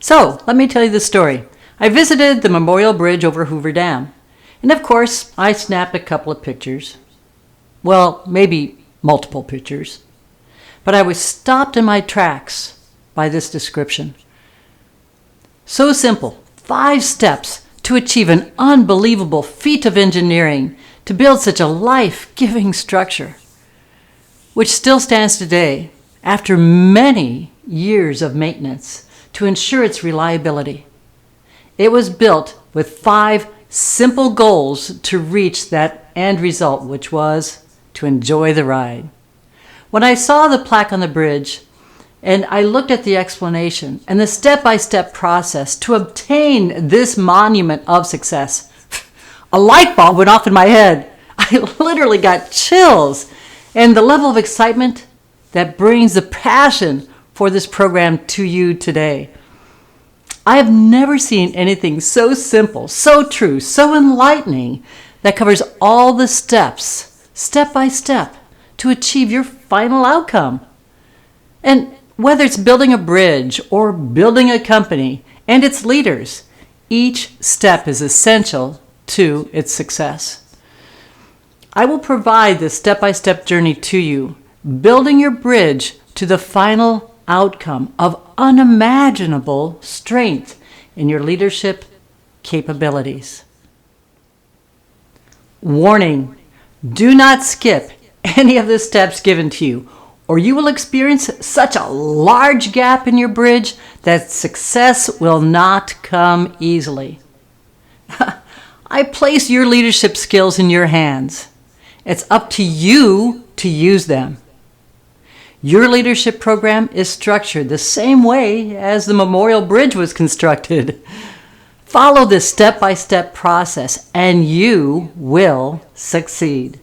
So, let me tell you the story. I visited the Memorial Bridge over Hoover Dam. And of course, I snapped a couple of pictures. Well, maybe multiple pictures. But I was stopped in my tracks by this description. So simple, 5 steps to achieve an unbelievable feat of engineering to build such a life-giving structure, which still stands today after many years of maintenance to ensure its reliability. It was built with 5 simple goals to reach that end result, which was to enjoy the ride. When I saw the plaque on the bridge and I looked at the explanation and the step-by-step process to obtain this monument of success, a light bulb went off in my head. I literally got chills, and the level of excitement that brings the passion for this program to you today. I have never seen anything so simple, so true, so enlightening that covers all the steps, step by step, to achieve your final outcome. And whether it's building a bridge or building a company and its leaders, each step is essential to its success. I will provide this step-by-step journey to you, building your bridge to the final outcome of unimaginable strength in your leadership capabilities. Warning: do not skip any of the steps given to you, or you will experience such a large gap in your bridge that success will not come easily. I place your leadership skills in your hands. It's up to you to use them. Your leadership program is structured the same way as the Memorial Bridge was constructed. Follow this step-by-step process and you will succeed.